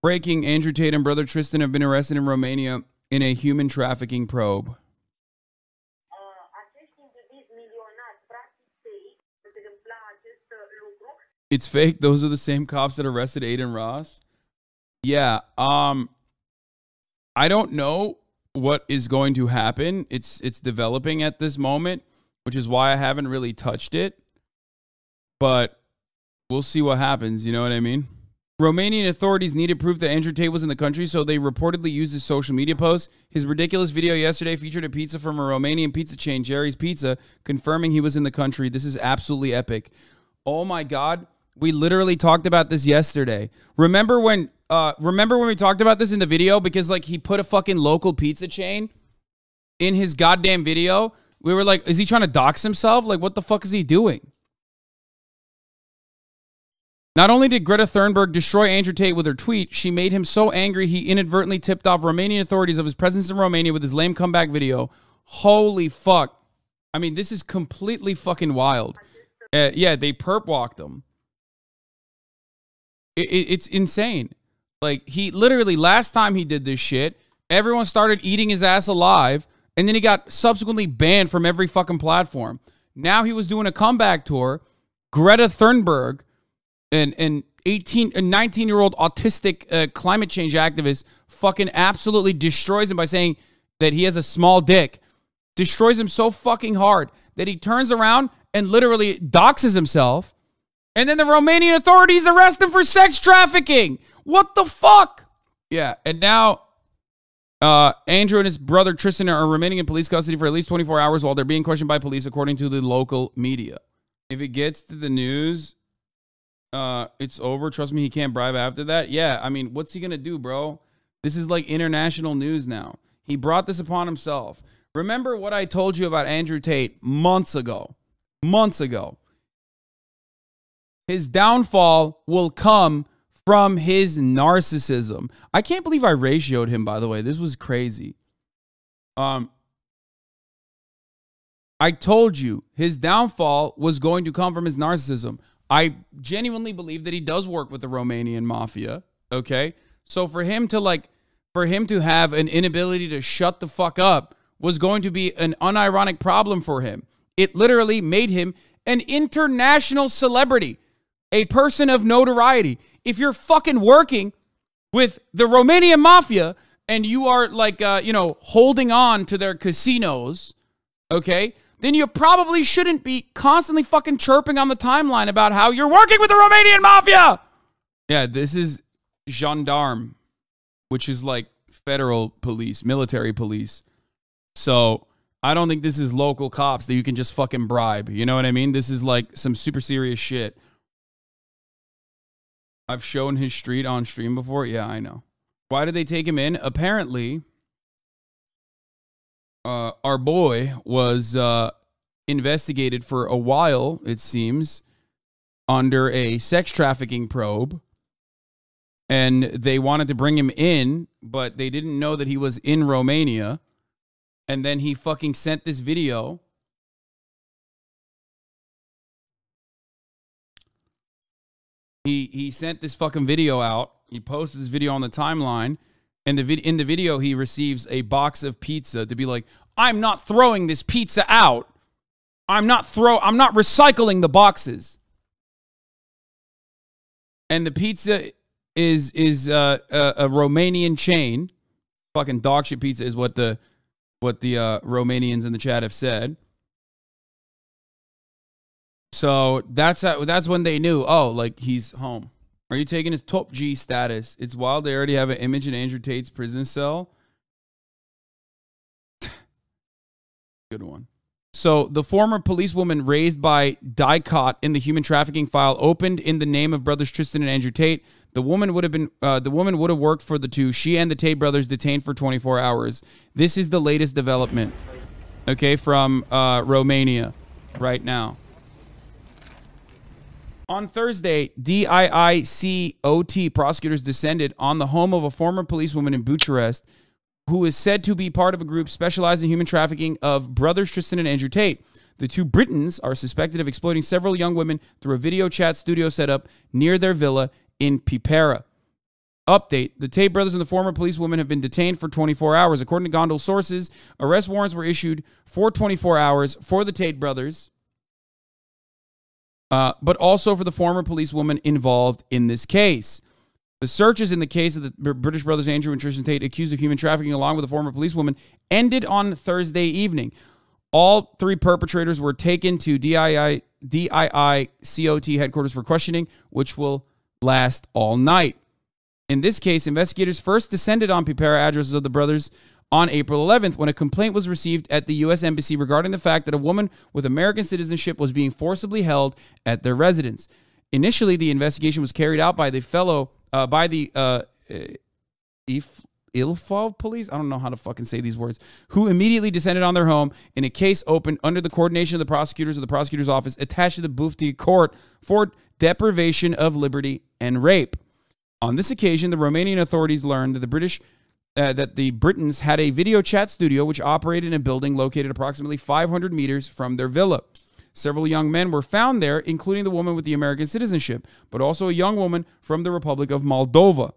Breaking: Andrew Tate and brother Tristan have been arrested in Romania in a human trafficking probe. It's fake. Those are the same cops that arrested Aiden Ross. Yeah. I don't know what is going to happen. It's developing at this moment, which is why I haven't really touched it. But we'll see what happens. You know what I mean? Romanian authorities needed proof that Andrew Tate was in the country, so they reportedly used his social media post. His ridiculous video yesterday featured a pizza from a Romanian pizza chain, Jerry's Pizza, confirming he was in the country. This is absolutely epic. Oh my God. We literally talked about this yesterday. Remember when we talked about this in the video? Because like he put a fucking local pizza chain in his goddamn video. We were like, is he trying to dox himself? Like, what the fuck is he doing? Not only did Greta Thunberg destroy Andrew Tate with her tweet, she made him so angry he inadvertently tipped off Romanian authorities of his presence in Romania with his lame comeback video. Holy fuck. I mean, this is completely fucking wild. Yeah, they perp walked him. It's insane. Like, he literally, last time he did this shit, everyone started eating his ass alive, and then he got subsequently banned from every fucking platform. Now he was doing a comeback tour. Greta Thunberg, an 19-year-old autistic climate change activist, fucking absolutely destroys him by saying that he has a small dick. Destroys him so fucking hard that he turns around and literally doxes himself. And then the Romanian authorities arrest him for sex trafficking. What the fuck? Yeah, and now Andrew and his brother Tristan are remaining in police custody for at least 24 hours while they're being questioned by police, according to the local media. If it gets to the news, it's over. Trust me, he can't bribe after that. Yeah, I mean, what's he going to do, bro? This is like international news now. He brought this upon himself. Remember what I told you about Andrew Tate months ago. Months ago. His downfall will come from his narcissism. I can't believe I ratioed him, by the way. This was crazy. I told you his downfall was going to come from his narcissism. I genuinely believe that he does work with the Romanian mafia. Okay. So for him to have an inability to shut the fuck up was going to be an unironic problem for him. It literally made him an international celebrity, a person of notoriety. If you're fucking working with the Romanian mafia and you are like, holding on to their casinos, okay, then you probably shouldn't be constantly fucking chirping on the timeline about how you're working with the Romanian mafia. Yeah, this is gendarme, which is like federal police, military police. So I don't think this is local cops that you can just fucking bribe. You know what I mean? This is like some super serious shit. I've shown his street on stream before. Yeah, I know. Why did they take him in? Apparently, our boy was investigated for a while, it seems, under a sex trafficking probe. And they wanted to bring him in, but they didn't know that he was in Romania. And then he fucking sent this video. He sent this fucking video out. He posted this video on the timeline. And in the video, he receives a box of pizza to be like, I'm not throwing this pizza out. I'm not recycling the boxes. And the pizza is a Romanian chain. Fucking dog shit pizza is what the Romanians in the chat have said. So that's when they knew, oh, like he's home. Are you taking his top G status? It's wild. They already have an image in Andrew Tate's prison cell. Good one. So the former policewoman raised by Dicot in the human trafficking file opened in the name of brothers Tristan and Andrew Tate. The woman would have worked for the two. She and the Tate brothers detained for 24 hours. This is the latest development, okay, from Romania right now. On Thursday, DIICOT prosecutors descended on the home of a former policewoman in Bucharest who is said to be part of a group specialized in human trafficking of brothers Tristan and Andrew Tate. The two Britons are suspected of exploiting several young women through a video chat studio setup near their villa in Pipera. Update. The Tate brothers and the former policewoman have been detained for 24 hours. According to Gondal sources, arrest warrants were issued for 24 hours for the Tate brothers, but also for the former policewoman involved in this case. The searches in the case of the British brothers Andrew and Tristan Tate, accused of human trafficking along with the former policewoman, ended on Thursday evening. All three perpetrators were taken to DII COT headquarters for questioning, which will last all night. In this case, investigators first descended on Piper addresses of the brothers on April 11th when a complaint was received at the U.S. Embassy regarding the fact that a woman with American citizenship was being forcibly held at their residence. Initially, the investigation was carried out by the Ilfov police, I don't know how to fucking say these words, who immediately descended on their home in a case opened under the coordination of the prosecutors of the prosecutor's office attached to the Bufti court for deprivation of liberty and rape. On this occasion, the Romanian authorities learned that the Britons had a video chat studio which operated in a building located approximately 500 meters from their villa. Several young men were found there, including the woman with the American citizenship, but also a young woman from the Republic of Moldova.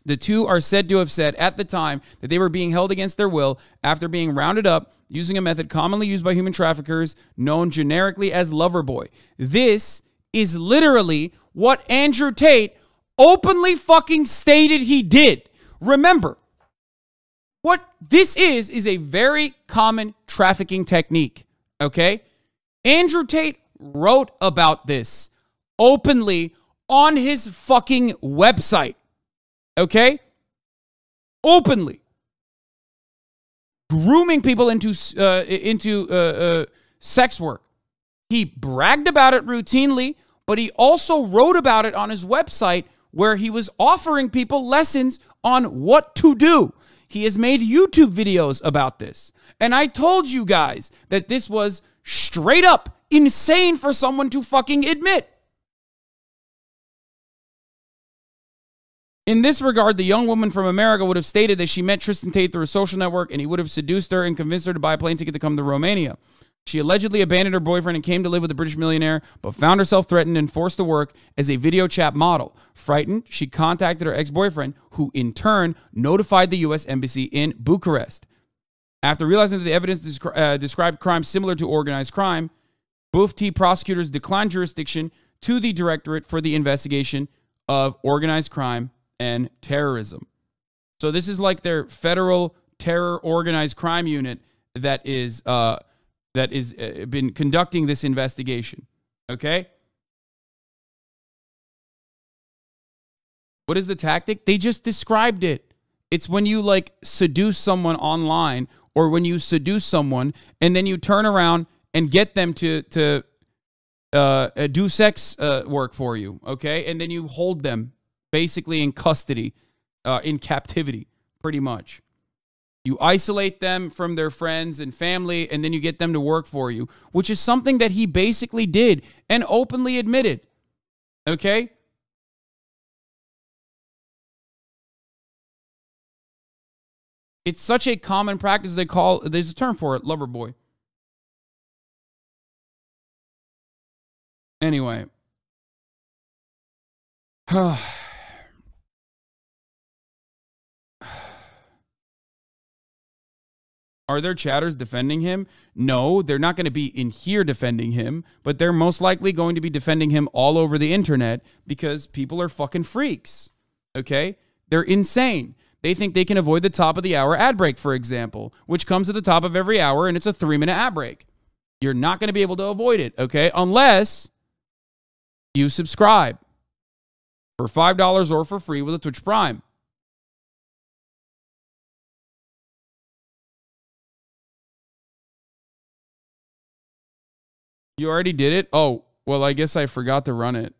The two are said to have said at the time that they were being held against their will after being rounded up using a method commonly used by human traffickers known generically as lover boy. This is literally what Andrew Tate openly fucking stated he did. Remember, what this is a very common trafficking technique, okay? Andrew Tate wrote about this openly on his fucking website, okay? Openly. Grooming people into sex work. He bragged about it routinely, but he also wrote about it on his website where he was offering people lessons on what to do. He has made YouTube videos about this. And I told you guys that this was straight up insane for someone to fucking admit. In this regard, the young woman from America would have stated that she met Tristan Tate through a social network and he would have seduced her and convinced her to buy a plane ticket to come to Romania. She allegedly abandoned her boyfriend and came to live with a British millionaire, but found herself threatened and forced to work as a video chat model. Frightened, she contacted her ex-boyfriend, who in turn notified the U.S. Embassy in Bucharest. After realizing that the evidence described crimes similar to organized crime, Bufti prosecutors declined jurisdiction to the Directorate for the Investigation of Organized Crime and Terrorism. So this is like their federal terror organized crime unit that is been conducting this investigation. Okay? What is the tactic? They just described it. It's when you like seduce someone online or when you seduce someone and then you turn around and get them to do sex work for you. Okay? And then you hold them basically in custody, in captivity, pretty much. You isolate them from their friends and family, and then you get them to work for you, which is something that he basically did and openly admitted. Okay? It's such a common practice there's a term for it, lover boy. Anyway. Are there chatters defending him? No, they're not going to be in here defending him, but they're most likely going to be defending him all over the internet because people are fucking freaks, okay? They're insane. They think they can avoid the top of the hour ad break, for example, which comes at the top of every hour, and it's a 3-minute ad break. You're not going to be able to avoid it, okay? Unless you subscribe for $5 or for free with a Twitch Prime. You already did it? Oh, well, I guess I forgot to run it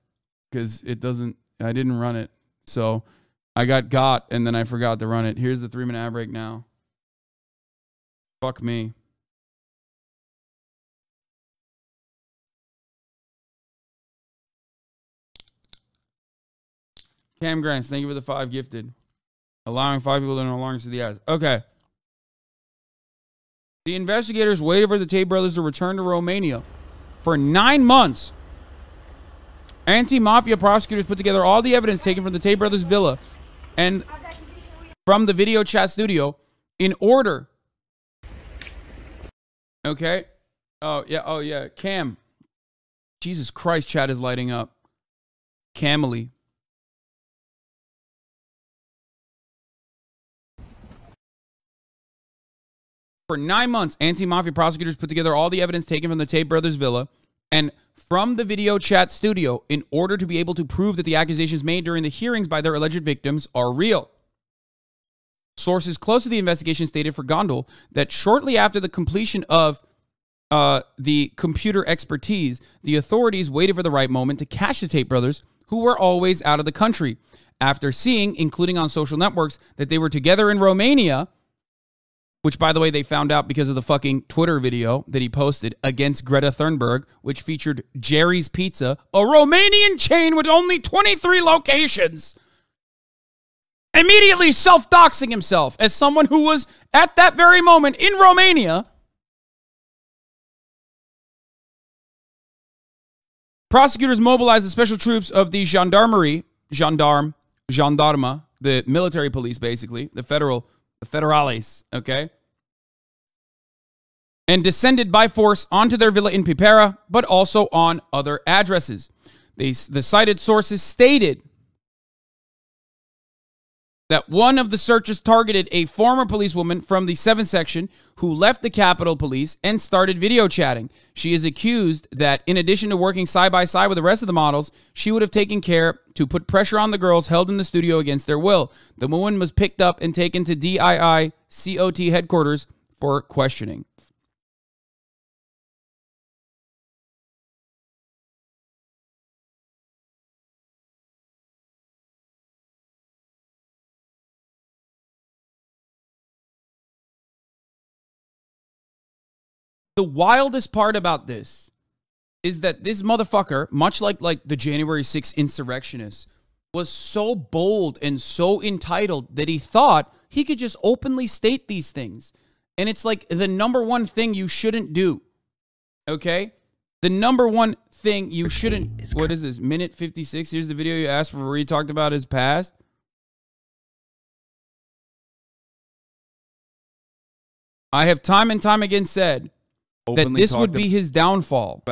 because I didn't run it. So I got, and then I forgot to run it. Here's the 3-minute ad break now. Fuck me. Cam Grants, thank you for the 5 gifted. Allowing 5 people to no longer see the ads. Okay. The investigators waited for the Tate brothers to return to Romania for 9 months. Anti-mafia prosecutors put together all the evidence taken from the Tate brothers' villa and from the video chat studio in order. Okay. Oh yeah. Cam. Jesus Christ, chat is lighting up. Camely. For 9 months, anti-mafia prosecutors put together all the evidence taken from the Tate brothers' villa and from the video chat studio in order to be able to prove that the accusations made during the hearings by their alleged victims are real. Sources close to the investigation stated for Gondal that shortly after the completion of the computer expertise, the authorities waited for the right moment to catch the Tate brothers, who were always out of the country. After seeing, including on social networks, that they were together in Romania, which, by the way, they found out because of the fucking Twitter video that he posted against Greta Thunberg, which featured Jerry's Pizza, a Romanian chain with only 23 locations, immediately self-doxing himself as someone who was, at that very moment, in Romania. Prosecutors mobilized the special troops of the gendarme, the military police, basically, the federales, okay? And descended by force onto their villa in Pipera, but also on other addresses. The cited sources stated that one of the searches targeted a former policewoman from the 7th section who left the Capitol Police and started video chatting. She is accused that in addition to working side by side with the rest of the models, she would have taken care to put pressure on the girls held in the studio against their will. The woman was picked up and taken to DII COT headquarters for questioning. The wildest part about this is that this motherfucker, much like the January 6th insurrectionists, was so bold and so entitled that he thought he could just openly state these things. And it's like the number one thing you shouldn't do. Okay? The number one thing you shouldn't... What is this? Minute 56? Here's the video you asked for where he talked about his past. I have time and time again said that this would be his downfall.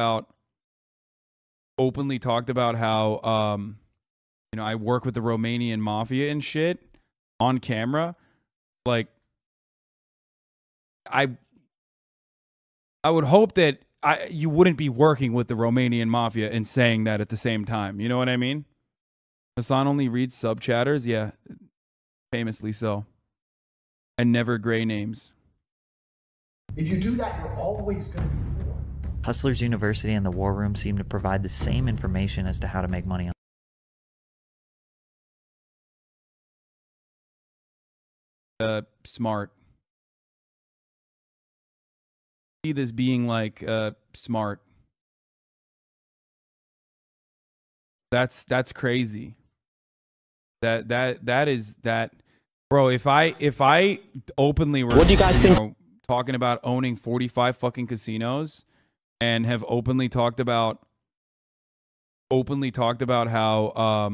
Openly talked about how, you know, I work with the Romanian mafia and shit on camera. Like, I would hope that you wouldn't be working with the Romanian mafia and saying that at the same time. You know what I mean? Hasan only reads sub chatters. Yeah, famously so. And never gray names. If you do that, you're always going to be poor. Hustlers University and the War Room seem to provide the same information as to how to make money on smart. See this being like smart. That's crazy. That is bro, if I openly were, what do you guys think? Talking about owning 45 fucking casinos and have openly talked about how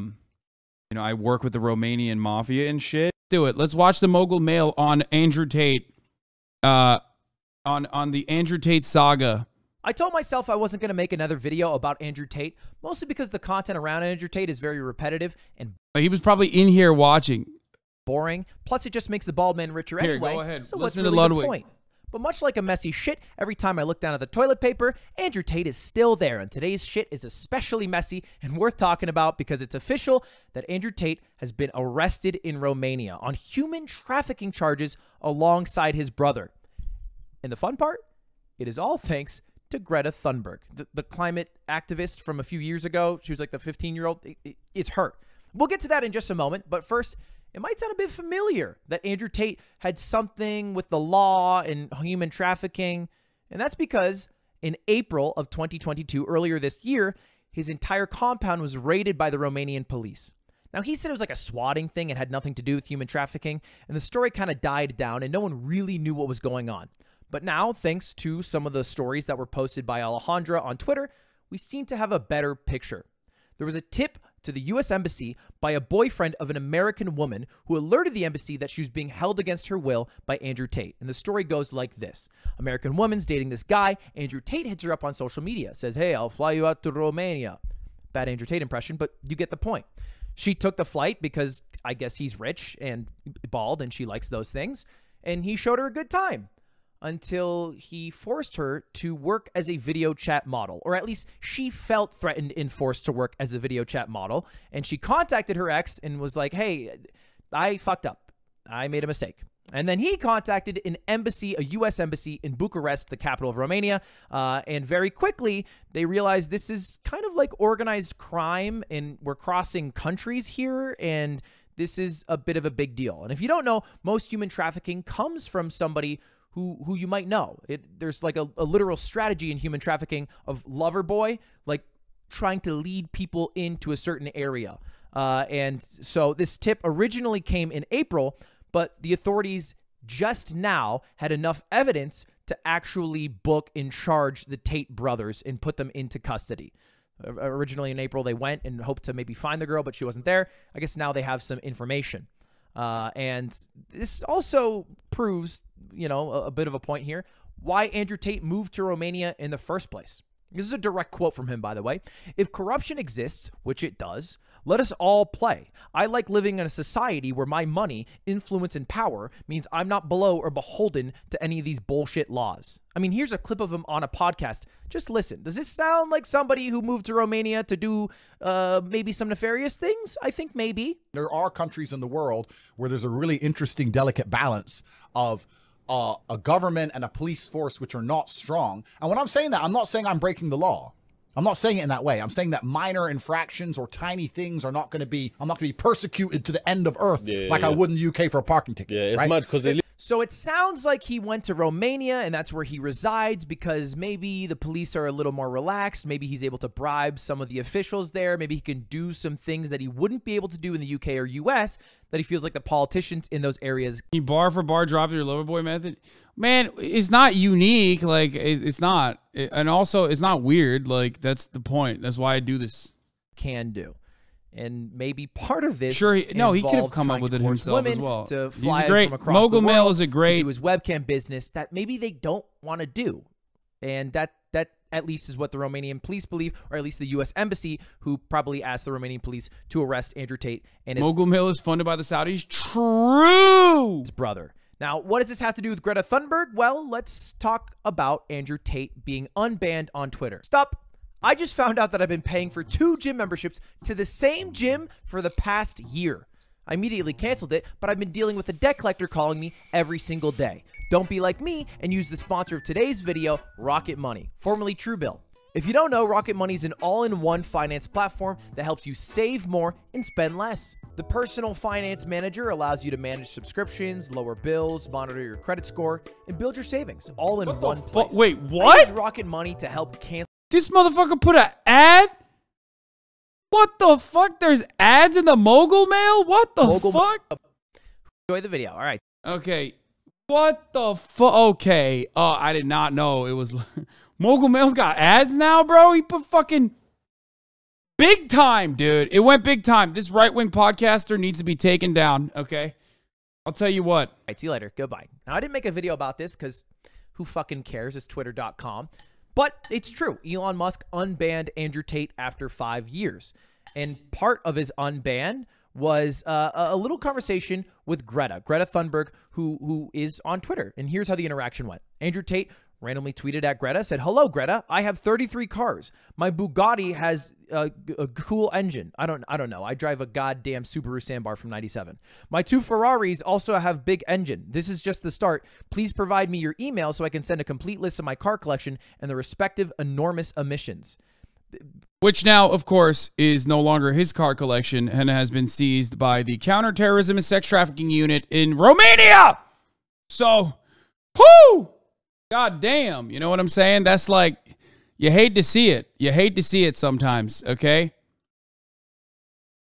you know, I work with the Romanian mafia and shit. Do it. Let's watch the Mogul Mail on Andrew Tate, on the Andrew Tate saga. I told myself I wasn't going to make another video about Andrew Tate, mostly because the content around Andrew Tate is very repetitive and he was probably in here watching. Boring. Plus, it just makes the bald man richer anyway. Here, go ahead. So listen what's to really Ludwig. the point? But much like a messy shit, every time I look down at the toilet paper, Andrew Tate is still there. And today's shit is especially messy and worth talking about because it's official that Andrew Tate has been arrested in Romania on human trafficking charges alongside his brother. And the fun part? It is all thanks to Greta Thunberg, the climate activist from a few years ago. She was like the 15-year-old. It's her. We'll get to that in just a moment. But first, it might sound a bit familiar that Andrew Tate had something with the law and human trafficking. And that's because in April of 2022, earlier this year, his entire compound was raided by the Romanian police. Now, he said it was like a swatting thing and had nothing to do with human trafficking. And the story kind of died down and no one really knew what was going on. But now, thanks to some of the stories that were posted by Alejandra on Twitter, we seem to have a better picture. There was a tip to the U.S. Embassy by a boyfriend of an American woman who alerted the embassy that she was being held against her will by Andrew Tate. And the story goes like this. American woman's dating this guy. Andrew Tate hits her up on social media, says, hey, I'll fly you out to Romania. Bad Andrew Tate impression, but you get the point. She took the flight because I guess he's rich and bald and she likes those things. And he showed her a good time until he forced her to work as a video chat model, or at least she felt threatened and forced to work as a video chat model. And she contacted her ex and was like, hey, I fucked up. I made a mistake. And then he contacted an embassy, a U.S. embassy in Bucharest, the capital of Romania. And very quickly, they realized this is kind of like organized crime and we're crossing countries here. And this is a bit of a big deal. And if you don't know, most human trafficking comes from somebody who you might know. There's like a literal strategy in human trafficking of lover boy, like trying to lead people into a certain area. And so this tip originally came in April, but the authorities just now had enough evidence to actually book and charge the Tate brothers and put them into custody. Originally in April, they went and hoped to maybe find the girl, but she wasn't there. I guess now they have some information. And this also proves, you know, a bit of a point here, why Andrew Tate moved to Romania in the first place. This is a direct quote from him, by the way. If corruption exists, which it does, let us all play. I like living in a society where my money, influence, and power means I'm not below or beholden to any of these bullshit laws. I mean, here's a clip of him on a podcast. Just listen. Does this sound like somebody who moved to Romania to do maybe some nefarious things? I think maybe. There are countries in the world where there's a really interesting, delicate balance of a government and a police force which are not strong. And when I'm saying that, I'm not saying I'm breaking the law. I'm not saying it in that way. I'm saying that minor infractions or tiny things are not going to be, I'm not going to be persecuted to the end of earth I would in the UK for a parking ticket. Yeah, it's right? mad because they So it sounds like he went to Romania and that's where he resides because maybe the police are a little more relaxed. Maybe he's able to bribe some of the officials there. Maybe he can do some things that he wouldn't be able to do in the UK or US that he feels like the politicians in those areas. You bar for bar drop your lover boy method. Man, it's not unique. Like, it's not. And also, it's not weird. Like, that's the point. That's why I do this. Can do. And maybe part of this. Sure, he could have come up with it himself as well. To He's fly a great from across mogul the mail world is a great to do his webcam business that maybe they don't want to do, and that at least is what the Romanian police believe, or at least the U.S. embassy, who probably asked the Romanian police to arrest Andrew Tate and mogul mail is funded by the Saudis. True. His brother. Now, what does this have to do with Greta Thunberg? Well, let's talk about Andrew Tate being unbanned on Twitter. Stop. I just found out that I've been paying for 2 gym memberships to the same gym for the past year. I immediately canceled it, but I've been dealing with a debt collector calling me every single day. Don't be like me and use the sponsor of today's video, Rocket Money, formerly Truebill. If you don't know, Rocket Money is an all-in-one finance platform that helps you save more and spend less. The personal finance manager allows you to manage subscriptions, lower bills, monitor your credit score, and build your savings all in one place. Wait, I what? use Rocket Money to help cancel. This motherfucker put an ad? What the fuck? There's ads in the mogul mail? What the fuck? Enjoy the video. All right. Okay. What the fuck? Okay. I did not know it was... Mogul Mail's got ads now, bro? He put fucking... Big time, dude. It went big time. This right-wing podcaster needs to be taken down, okay? I'll tell you what. All right, see you later. Goodbye. Now, I didn't make a video about this because who fucking cares? It's twitter.com. But it's true. Elon Musk unbanned Andrew Tate after 5 years. And part of his unban was a little conversation with Greta Thunberg, who is on Twitter. And here's how the interaction went. Andrew Tate randomly tweeted at Greta, said, "Hello, Greta. I have 33 cars. My Bugatti has a cool engine. I don't know. I drive a goddamn Subaru Sandbar from 97. My 2 Ferraris also have big engine. This is just the start. Please provide me your email so I can send a complete list of my car collection and the respective enormous emissions." Which now, of course, is no longer his car collection and has been seized by the Counterterrorism and Sex Trafficking Unit in Romania. So, whoo! God damn. You know what I'm saying? That's like, you hate to see it. You hate to see it sometimes, okay?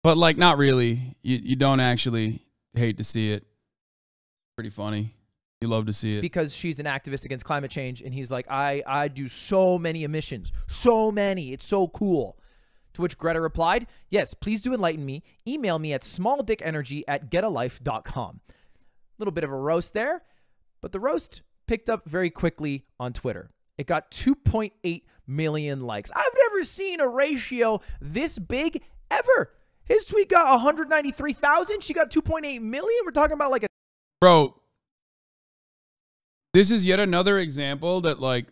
But, like, not really. You don't actually hate to see it. Pretty funny. You love to see it. Because she's an activist against climate change, and he's like, I do so many emissions. So many. It's so cool. To which Greta replied, yes, please do enlighten me. Email me at smalldickenergy@getalife.com. A little bit of a roast there, but the roast picked up very quickly on Twitter. It got 2.8 million likes. I've never seen a ratio this big ever. His tweet got 193,000. She got 2.8 million. We're talking about like a... Bro, this is yet another example that, like,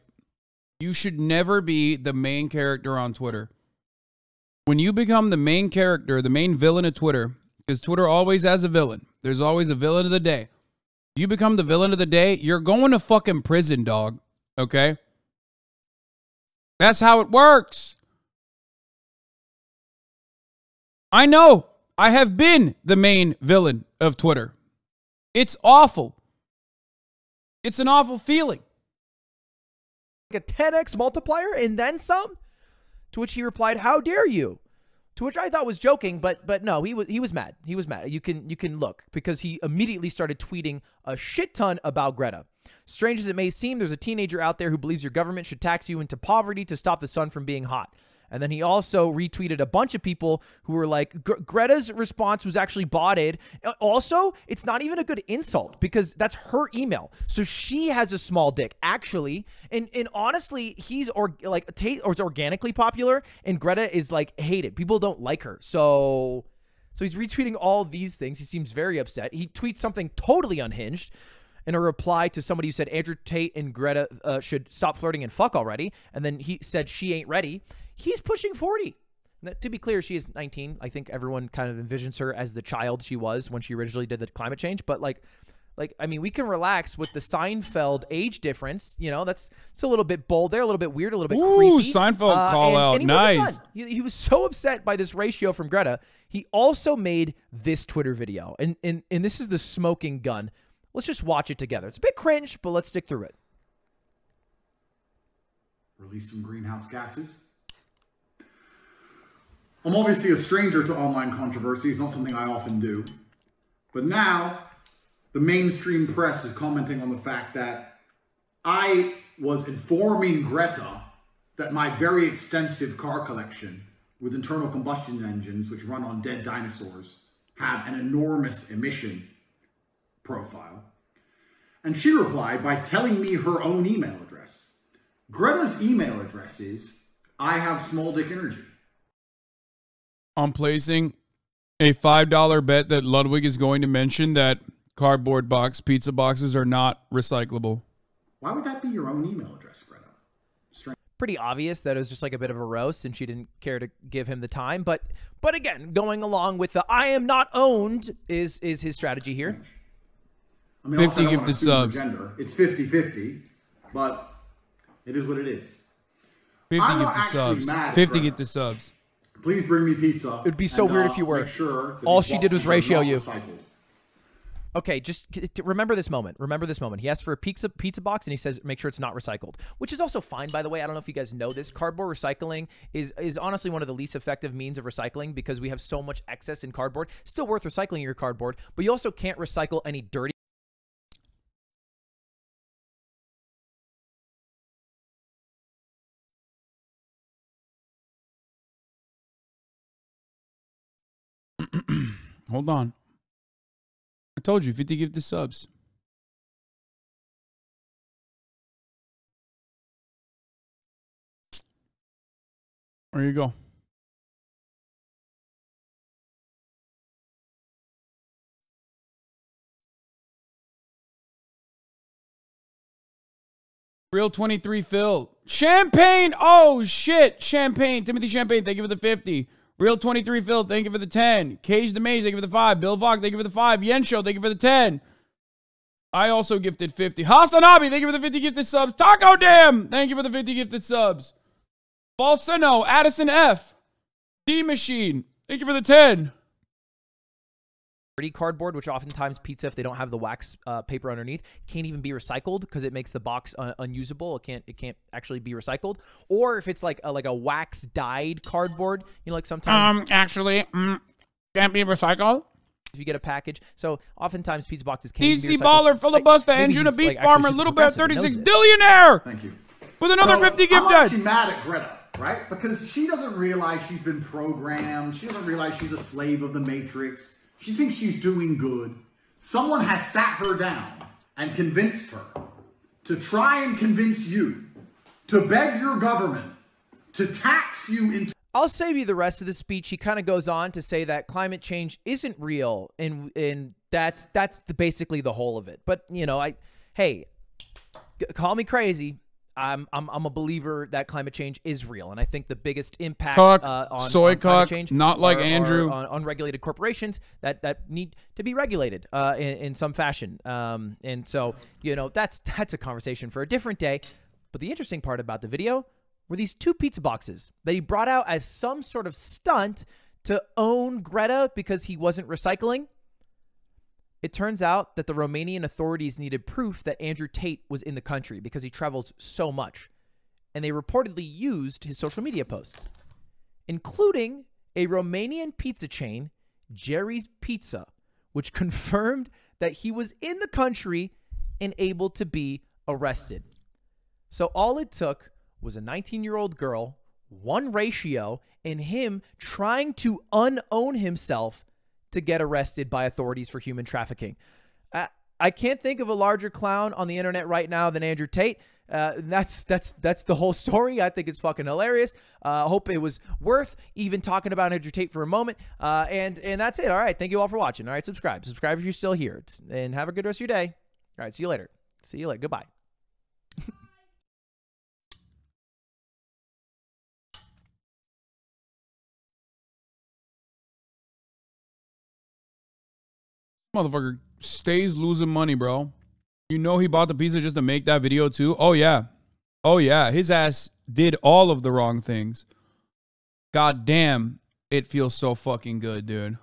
you should never be the main character on Twitter. When you become the main character, the main villain of Twitter, because Twitter always has a villain. There's always a villain of the day. You become the villain of the day, you're going to fucking prison, dog. Okay? That's how it works. I know. I have been the main villain of Twitter. It's awful. It's an awful feeling. a 10x multiplier and then some? To which he replied, how dare you? To which I thought was joking, but no, he was mad. He was mad. You can look, because he immediately started tweeting a shit ton about Greta. Strange as it may seem, there's a teenager out there who believes your government should tax you into poverty to stop the sun from being hot. And then he also retweeted a bunch of people who were like, Greta's response was actually botted. Also, it's not even a good insult because that's her email. So she has a small dick, actually. And honestly, he's Tate is organically popular and Greta is like hated. People don't like her. So he's retweeting all these things. He seems very upset. He tweets something totally unhinged in a reply to somebody who said Andrew Tate and Greta should stop flirting and fuck already. And then he said she ain't ready. He's pushing 40. Now, to be clear, she is 19. I think everyone kind of envisions her as the child she was when she originally did the climate change. But I mean, we can relax with the Seinfeld age difference. You know, it's a little bit bold there, a little bit weird, a little bit creepy. Ooh, Seinfeld call out. And he nice. wasn't done. He was so upset by this ratio from Greta. He also made this Twitter video. And this is the smoking gun. Let's just watch it together. It's a bit cringe, but let's stick through it. Release some greenhouse gases. I'm obviously a stranger to online controversy. It's not something I often do. But now, the mainstream press is commenting on the fact that I was informing Greta that my very extensive car collection with internal combustion engines, which run on dead dinosaurs, have an enormous emission profile. And she replied by telling me her own email address. Greta's email address is, I have small dick energy. I'm placing a $5 bet that Ludwig is going to mention that cardboard box pizza boxes are not recyclable. Why would that be your own email address, Greta? Pretty obvious that it was just like a bit of a roast and she didn't care to give him the time. But again, going along with the I am not owned is his strategy here. I mean, 50 gifted subs. Gender. It's 50-50, but it is what it is. 50 I'm not gifted actually subs. mad at 50 Greta. gifted subs. Please bring me pizza. It would be so weird if you were. Make sure that all these she did was boxes are ratio not you. recycled. Okay, just remember this moment. Remember this moment. He asked for a pizza box, and he says, make sure it's not recycled, which is also fine, by the way. I don't know if you guys know this. Cardboard recycling is honestly one of the least effective means of recycling because we have so much excess in cardboard. Still worth recycling your cardboard, but you also can't recycle any dirty. Hold on. I told you, 50 gifted subs. There you go. Real 23 Phil. Champagne. Oh, shit. Champagne. Timothy Champagne. Thank you for the 50. Real 23 Phil, thank you for the 10. Cage the Mage, thank you for the 5. Bill Vog, thank you for the 5. Yen Show, thank you for the 10. I also gifted 50. HasanAbi, thank you for the 50 gifted subs. Taco Dam, thank you for the 50 gifted subs. Balsano, Addison F. D Machine, thank you for the 10. Dirty cardboard, which oftentimes pizza, if they don't have the wax paper underneath, can't even be recycled because it makes the box unusable. It can't actually be recycled. Or if it's like a wax dyed cardboard, you know, like sometimes can't be recycled. If you get a package, so oftentimes pizza boxes can't. DC Baller, Filibuster, maybe Andrew, the he's, Beef like, Farmer, actually Little Bear, progressive and knows 36 it. billionaire. Thank you. With another So, 50 gift I'm debt. actually mad at Greta. right? Because she doesn't realize she's been programmed. She doesn't realize she's a slave of the Matrix. She thinks she's doing good. Someone has sat her down and convinced her to try and convince you to beg your government to tax you into... I'll save you the rest of the speech. He kind of goes on to say that climate change isn't real, and that's basically the whole of it. But, you know, hey, call me crazy. I'm a believer that climate change is real, and I think the biggest impact on climate change, not like Andrew, on unregulated corporations that need to be regulated in some fashion. And so, you know, that's a conversation for a different day. But the interesting part about the video were these 2 pizza boxes that he brought out as some sort of stunt to own Greta because he wasn't recycling. It turns out that the Romanian authorities needed proof that Andrew Tate was in the country because he travels so much. And they reportedly used his social media posts, including a Romanian pizza chain, Jerry's Pizza, which confirmed that he was in the country and able to be arrested. So all it took was a 19-year-old girl, one ratio, and him trying to unown himself to get arrested by authorities for human trafficking. I can't think of a larger clown on the internet right now than Andrew Tate. That's the whole story. I think it's fucking hilarious. Hope it was worth even talking about Andrew Tate for a moment. And that's it. All right. Thank you all for watching. All right. Subscribe if you're still here, and have a good rest of your day. All right. See you later. Goodbye. Motherfucker stays losing money, bro. You know he bought the pizza just to make that video too? Oh, yeah. Oh, yeah. His ass did all of the wrong things. God damn, it feels so fucking good, dude.